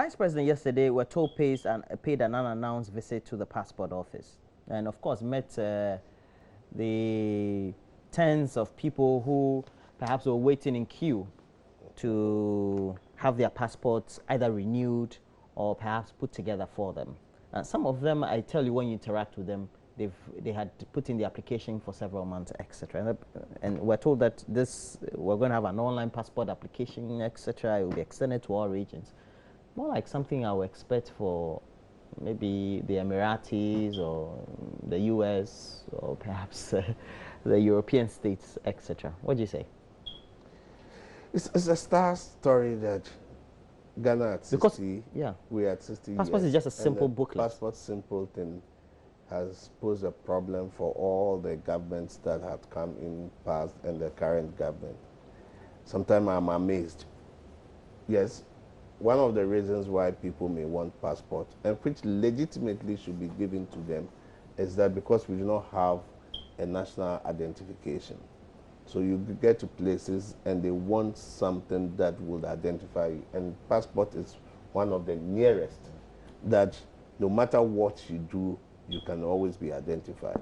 Vice President yesterday, we're told, paid an unannounced visit to the passport office, and of course met the tens of people who perhaps were waiting in queue to have their passports either renewed or perhaps put together for them. And some of them, I tell you, when you interact with them, they had put in the application for several months, etc. And we're told that we're going to have an online passport application, etc. It will be extended to all regions. More like something I would expect for maybe the Emiratis or the US or perhaps the European states, etc. What do you say? It's a star story that Ghana at 60, because, yeah, we at 60 passport years, is just a simple booklet. Passport simple thing has posed a problem for all the governments that have come in past and the current government. Sometimes I'm amazed. Yes, one of the reasons why people may want passport, and which legitimately should be given to them, is that because we do not have a national identification. So you get to places and they want something that would identify you. And passport is one of the nearest that no matter what you do, you can always be identified.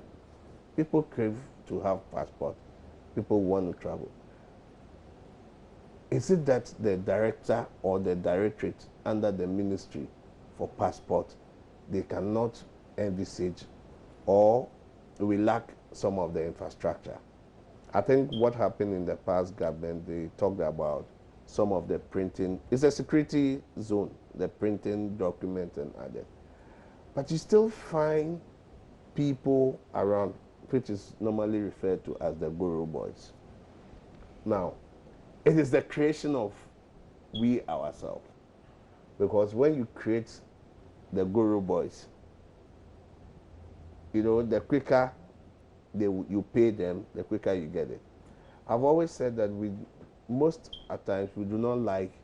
People crave to have passport. People want to travel. Is it that the director or the directorate under the ministry for passport, they cannot envisage, or we lack some of the infrastructure? I think what happened in the past government, they talked about some of the printing. It's a security zone, the printing document and others. But you still find people around, which is normally referred to as the guru boys. Now, it is the creation of we ourselves. Because when you create the guru boys, you know, the quicker you pay them, the quicker you get it. I've always said that most at times we do not like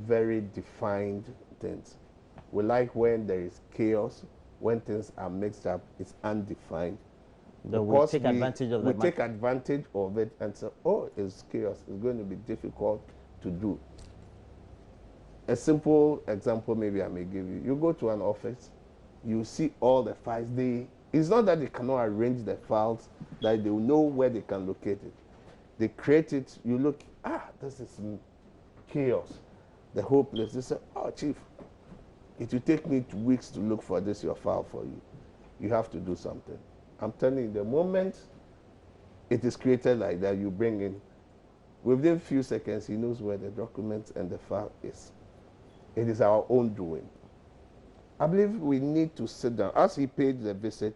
very defined things. We like when there is chaos, when things are mixed up, it's undefined. We take advantage of we take advantage of it and say, oh, it's chaos, it's going to be difficult to do. A simple example maybe I may give you. You go to an office, you see all the files. It's not that they cannot arrange the files, that they will know where they can locate it. They create it, you look, this is chaos. The whole place, they say, oh, chief, it will take me 2 weeks to look for your file for you. You have to do something. I'm telling you, the moment it is created like that, you bring in, within a few seconds, he knows where the document and the file is. It is our own doing. I believe we need to sit down. As he paid the visit,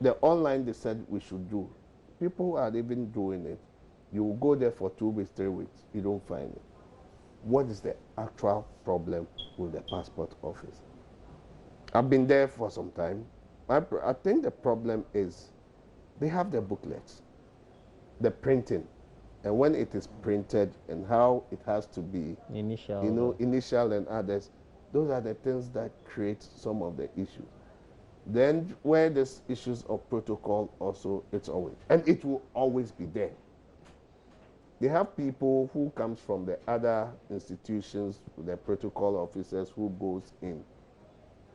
the online they said we should do. People are even doing it. You will go there for 2 weeks, 3 weeks, you don't find it. What is the actual problem with the passport office? I've been there for some time. I think the problem is they have the booklets, the printing, and when it is printed and how it has to be initial and others, those are the things that create some of the issues. Then where there's issues of protocol also, it's always, and it will always be there. They have people who comes from the other institutions, the protocol officers who goes in.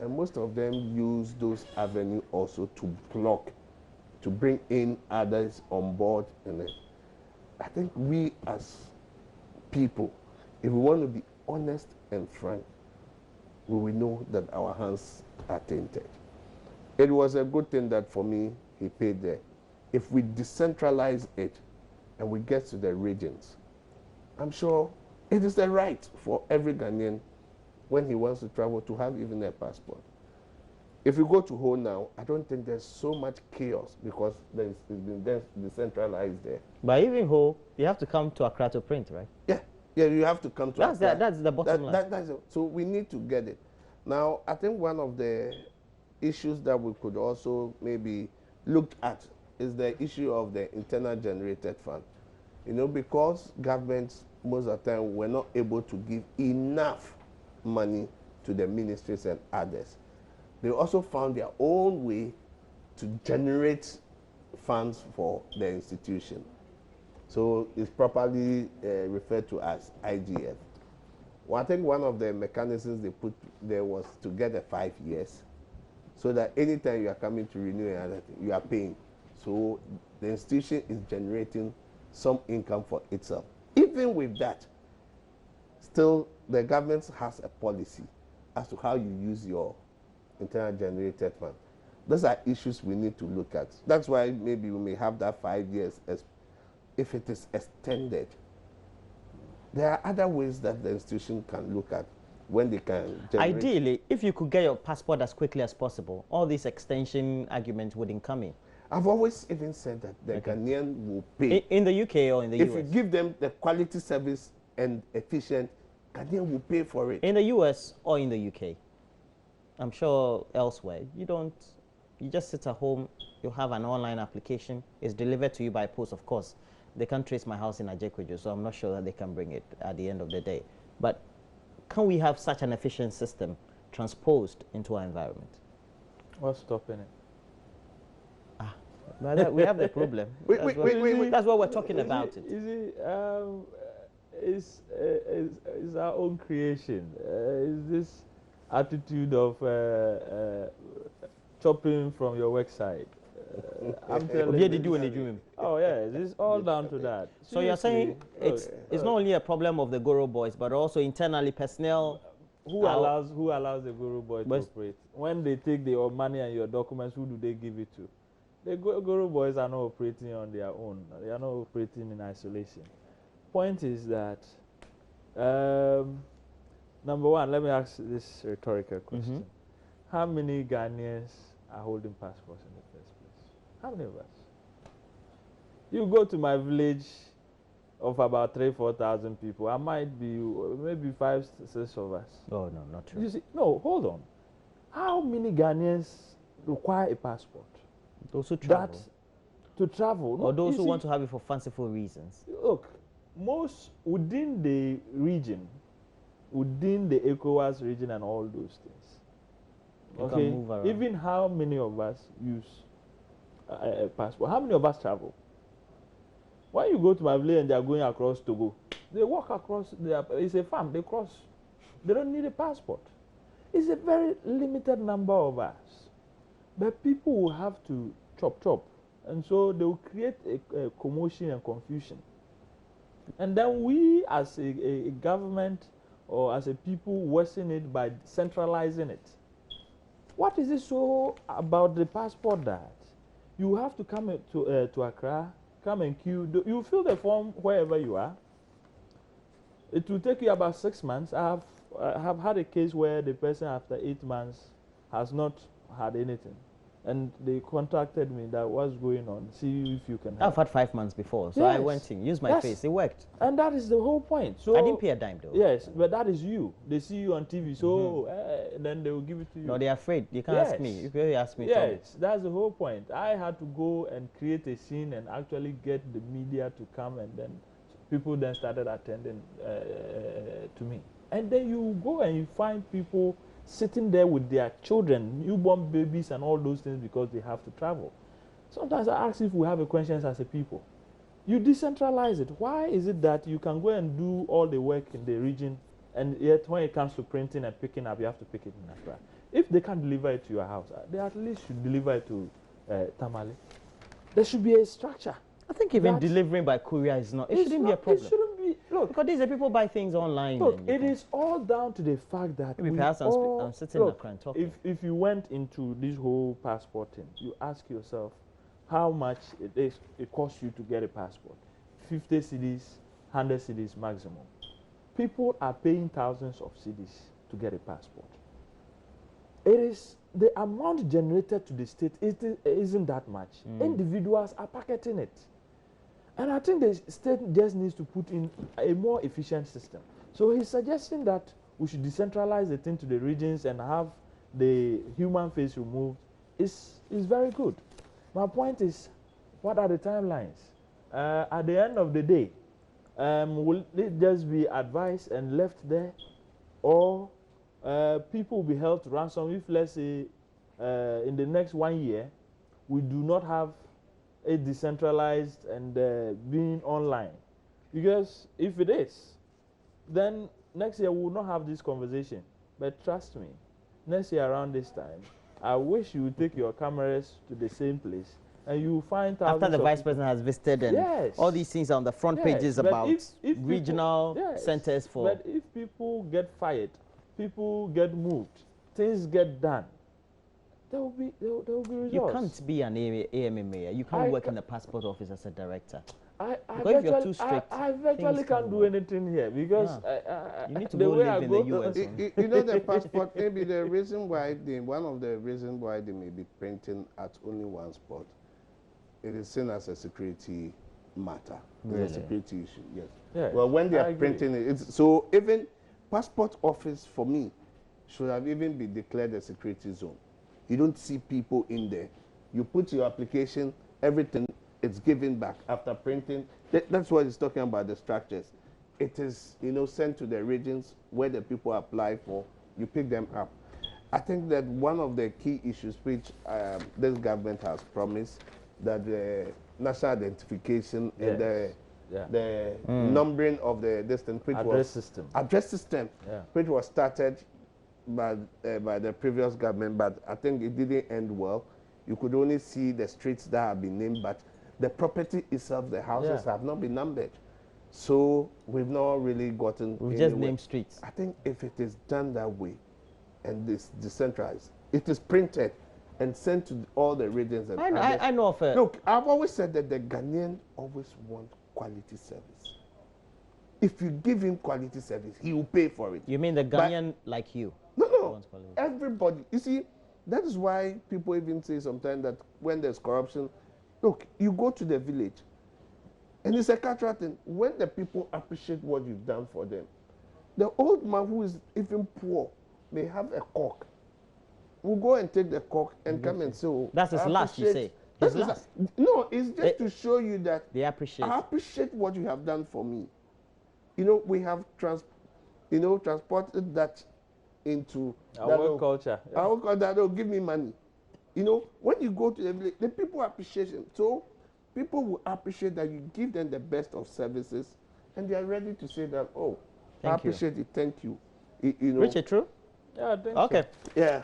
And most of them use those avenues also to block, to bring in others on board. And I think we as people, if we want to be honest and frank, we will know that our hands are tainted. It was a good thing that for me, he paid there. If we decentralize it and we get to the regions, I'm sure it is the right for every Ghanaian when he wants to travel to have even a passport. If you go to Ho now, I don't think there's so much chaos because it's been decentralized there. But even Ho, you have to come to Accra to print, right? Yeah, you have to come to Accra. That's the bottom line. So we need to get it. Now, I think one of the issues that we could also maybe look at is the issue of the internal generated fund. You know, because governments most of the time were not able to give enough money to the ministries and others. They also found their own way to generate funds for the institution. So it's properly referred to as IGF. Well, I think one of the mechanisms they put there was to get the 5 years, so that anytime you are coming to renew another thing, you are paying. So the institution is generating some income for itself. Even with that, still the government has a policy as to how you use your internal generated fund. Those are issues we need to look at. That's why maybe we may have that 5 years as if it is extended. There are other ways that the institution can look at when they can generate. Ideally, if you could get your passport as quickly as possible, all these extension arguments wouldn't come in. I've always even said that the Ghanaian will pay. In the UK or in the US? If you give them the quality service and efficient, Ghanaian will pay for it. In the US or in the UK? I'm sure elsewhere. You just sit at home, you have an online application, it's delivered to you by post, of course. They can't trace my house in Ajekweju, so I'm not sure that they can bring it at the end of the day. But can we have such an efficient system transposed into our environment? What's stopping it? But we have the problem. That's what we're talking about. Is our own creation. Is this attitude of chopping from your website? I'm telling you. Oh yeah, it's all down to that. So you're saying it's not only a problem of the Goro boys, but also internally personnel. Who allows the Guru boys to operate? When they take your money and your documents, who do they give it to? The Guru boys are not operating on their own. They are not operating in isolation. Point is that, number one, let me ask this rhetorical question. How many Ghanaians are holding passports in the first place? How many of us? You go to my village of about 3,000-4,000 people, I might be maybe 5-6 of us. Oh, no, not true. You see, no, hold on. How many Ghanaians require a passport? Those who travel. To travel. Or those who want to have it for fanciful reasons. Look, most within the region, within the ECOWAS region and all those things. You can move around. Even how many of us use a passport? How many of us travel? When you go to my village and they are going across Togo, they walk across, it's a farm, they cross. They don't need a passport. It's a very limited number of us. But people will have to chop. And so they will create a commotion and confusion. And then we as a government or as a people worsen it by centralizing it. What is it so about the passport that you have to come to Accra, come and queue? You fill the form wherever you are. It will take you about 6 months. I have had a case where the person after 8 months has not had anything. And they contacted me that what's going on, see if you can help. I've had 5 months before, so yes. I went in, used my face, it worked. And that is the whole point. So I didn't pay a dime though. Yes, but that is you. They see you on TV, so then they will give it to you. No, they're afraid. You can't ask me. If you ask me, yes, that's the whole point. I had to go and create a scene and actually get the media to come, and then people then started attending to me. And then you go and you find people sitting there with their children, newborn babies and all those things because they have to travel. Sometimes I ask if we have a conscience as a people. You decentralize it. Why is it that you can go and do all the work in the region and yet when it comes to printing and picking up, you have to pick it in Accra? If they can't deliver it to your house, they at least should deliver it to Tamale. There should be a structure. I think even delivering by courier is not, it shouldn't be a problem. It shouldn't be. Look, because these are people buy things online. Look, it is all down to the fact that maybe perhaps I'm sitting in and talking. If you went into this whole passport thing, you ask yourself how much it costs you to get a passport. 50 cedis, 100 cedis maximum. People are paying thousands of cedis to get a passport. It is the amount generated to the state isn't that much. Individuals are pocketing it. And I think the state just needs to put in a more efficient system. So he's suggesting that we should decentralize the thing to the regions and have the human face removed. Is very good. My point is, what are the timelines? At the end of the day, will it just be advised and left there? Or people will be held to ransom if, let's say, in the next 1 year, we do not have a decentralized and being online? Because if it is, then next year we will not have this conversation. But trust me, next year around this time, I wish you would take your cameras to the same place and you will find thousands After the of vice people. president has visited and Yes. all these things are on the front Yes, pages but about if people- regional yes, centers for. But if people get fired, people get moved, things get done, there will be results. You can't be an AMA mayor. You can't I work ca- in the passport office as a director. I Because if you're virtually, too strict, I virtually things can't can do work. anything here because You need to the go way live I in go the to- US. You know the passport, maybe the reason why one of the reasons why they may be printing at only one spot, it is seen as a security matter. Really? It's a security issue, yes. Yes, Well, when they I are agree. printing it, so even passport office for me should have even been declared a security zone. You don't see people in there. You put your application, everything, it's given back after printing. That's what it's talking about, the structures. It is, sent to the regions where the people apply for. You pick them up. I think that one of the key issues which this government has promised, that the national identification and the numbering of the distance, which Address system. address system, Yeah. which was started by the previous government, but I think it didn't end well. You could only see the streets that have been named, but the property itself, the houses have not been numbered. So we've not really gotten. We've just named streets. I think if it is done that way, and it's decentralized, it is printed and sent to all the regions. And I know of a. Look, I've always said that the Ghanaian always want quality service. If you give him quality service, he will pay for it. You mean the Ghanaian like you? No, wants quality. everybody. You see, that is why people even say sometimes that when there's corruption, look, you go to the village, and it's a cultural thing. When the people appreciate what you've done for them, the old man who is even poor may have a cock. We'll go and take the cock and come and say, oh, That's his I last, you appreciate- say. That's His his last. No, it's just to show you that They appreciate. I appreciate what you have done for me. We have transported that into Our culture. Yeah. Our culture. That will give me money. When you go to the village, the people appreciate it. So people will appreciate that you give them the best of services, and they are ready to say that, oh, I Thank you. appreciate it. Thank you. Richard, true? Yeah, I think Okay. so. Yeah.